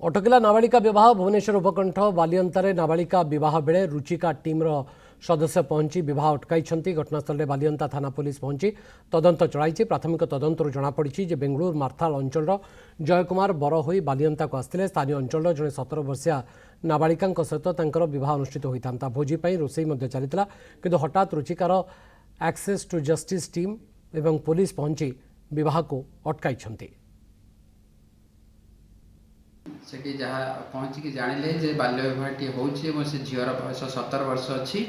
अटकिला नाबालिका विवाह भुवनेश्वर उपकंठ बालियंतारे नाबालिका विवाह बेले रुचिका टीम्र सदस्य पहुंची विवाह अटकाई घटनास्थल में बालियंता थाना पुलिस पहुंची तदंत चलाई। प्राथमिक तदंतर जमापड़ी बेंगलुरु मार्थाल अंचल जयकुमार बर हो बालियंता को आसते स्थानीय अंचल जड़े 17 वर्षिया नाबालिका सहित विवाह अनुष्ठित होता भोजी रोसई चलता कि हठात रुचिकार एक्सेस टू जस्टिस टीम एवं पुलिस पहुंची विवाह को अटकाई। सेठी जहाँ पहुँचिक जानिले जे बाल्य विवाहटी हो झीर बयस 17 वर्ष अच्छी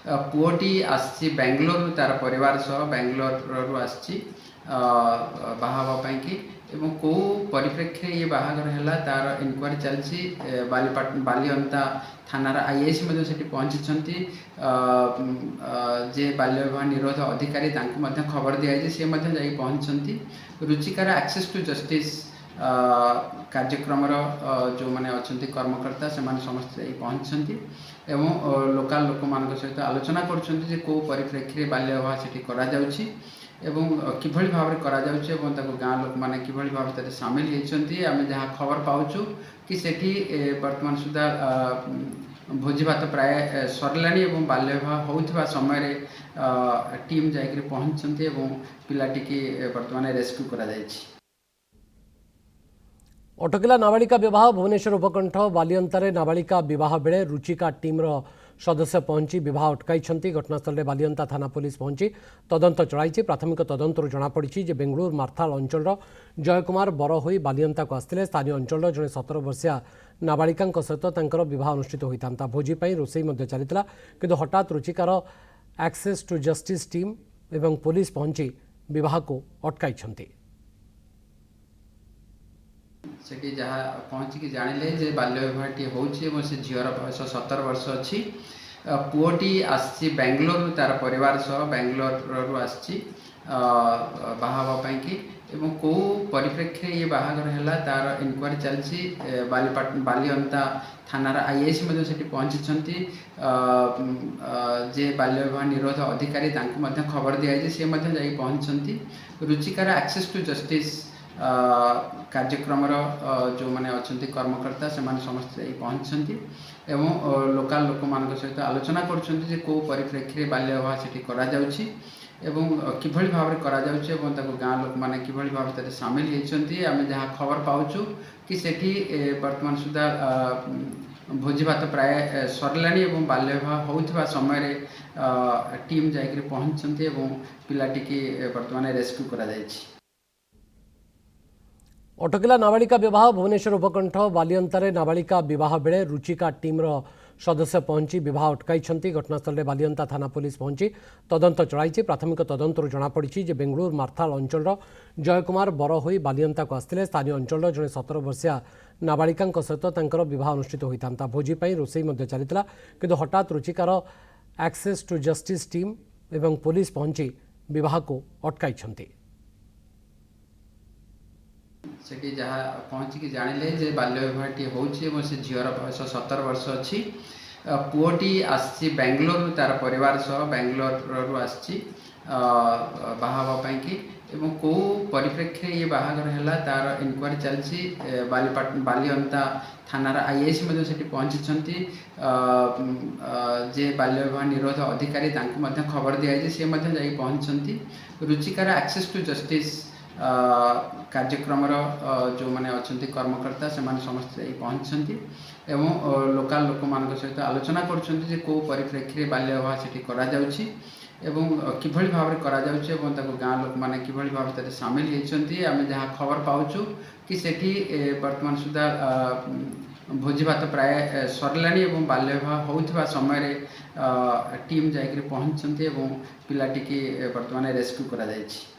पुओटी आसी बेंगलोर तार परिवार सह बेंगलोर आसी बाहावाई एवं कौ परिप्रेक्षी ये बाहागर है तार इनक्वारी चलती बालियंता थानार आईएस से पहुँची जे बाल्य विवाह निरोध अधिकारी खबर दिखाई सी पहुँचती रुचिकार एक्सेस टू जस्टिस कार्यक्रम जो मैंने अच्छा कर्मकर्ता से समस्त पहुँचती एवं लोकाल लोक मान सहित आलोचना कर कौ परिप्रेक्षी बाल्य विवाह से किभली भाव गाँ लोक मैंने किभली भाव सामिल होती आम जहाँ खबर पाचु कि सेठी वर्तमान सुधा भोजी भात प्राय सरला बाल्य विवाह होता समय टीम जाकर पहुँचती पिलाटी वर्तमान रेस्क्यू कर। अटकिला नाबालिका विवाह भुवनेश्वर उपकंठ बालियंतारे नाबालिका विवाह बेले रुचिका टीम्र सदस्य पहुंची विवाह अटकाई घटनास्थल में बालियंता थाना पुलिस पहुंची तदंत चलाई। प्राथमिक तदंतर जमापड़ी बेंगलुरु मार्थाल अंचल जयकुमार बर हो बालियंता को आसते स्थानीय अंचल जड़े 17 वर्षिया नाबालिका सहित विवाह अनुष्ठित होता भोजी रोसई चलता कि हठात रुचिकार एक्सेस टू जस्टिस टीम एवं पुलिस पहुंची विवाह को अटकाई। सेठी जहाँ पहुँचिक जानिले जे बाल्य विवाहटी हो झीर बयस 17 वर्ष अच्छी पुओटी आसी बेंगलोर तार परिवार सह बेंगलोर आसी बाहावाई एवं कौ परिप्रेक्षी ये बाहागर है तार इनक्वारी चलती बालियंता थानार आईएस से पहुँची जे बाल्य विवाह निरोध अधिकारी खबर दिखाई सी पहुँचती रुचिकार एक्सेस टू जस्टिस कार्यक्रम जो मैंने अच्छा कर्मकर्ता से समस्त पहुँचती एवं लोकाल लोक मान सहित आलोचना कर कौ परिप्रेक्षी बाल्य विवाह से किभली भाव गाँ लोक मैंने किभली भाव सामिल होती आम जहाँ खबर पाचु कि सेठी वर्तमान सुधा भोजी भात प्राय सरला बाल्य विवाह होता समय टीम जाकर पहुँचती पिलाटी वर्तमान रेस्क्यू कर। अटकिला नाबालिका विवाह भुवनेश्वर उपकंठ बालियंतारे नाबालिका विवाह बेले रुचिका टीम्र सदस्य पहुंची विवाह अटकाई घटनास्थल में बालियंता थाना पुलिस पहुंची तदंत चलाई। प्राथमिक तदंतर जमापड़ी बेंगलुरु मार्थाल अंचल जयकुमार बर हो बालियंता को आसते स्थानीय अंचल जड़े 17 वर्षिया नाबालिका सहित विवाह अनुष्ठित होता भोजी रोसई चलता कि हठात रुचिकार एक्सेस टू जस्टिस टीम एवं पुलिस पहुंची विवाह को अटकाई। सेठी जहाँ पहुँचिक जानिले जे बाल्य विवाहटी हो झीर बयस 17 वर्ष अच्छी पुओटी आसी बेंगलोर तार परिवार सह बेंगलोर आसी बाहावाई एवं कौ परिप्रेक्षी ये बाहागर है तार इनक्वारी चलती बालियंता थानार आईएस से पहुँचती जे बाल्य विवाह निरोध अधिकारी खबर दिखाई सी पहुँचती रुचिकार एक्सेस टू जस्टिस कार्यक्रम जो मैंने अच्छा कर्मकर्ता से समस्त पहुँचती लोकाल लोक मान सहित आलोचना कर कौ परिप्रेक्षी बाल्य विवाह से किभली भाव गाँ लोक मैंने किभली भाव सामिल होती आम जहाँ खबर पाचु कि सेठी वर्तमान सुधा भोजी भात प्राय सरला बाल्य विवाह होता समय टीम जाकर पहुँचती पिलाटी वर्तमान रेस्क्यू कर।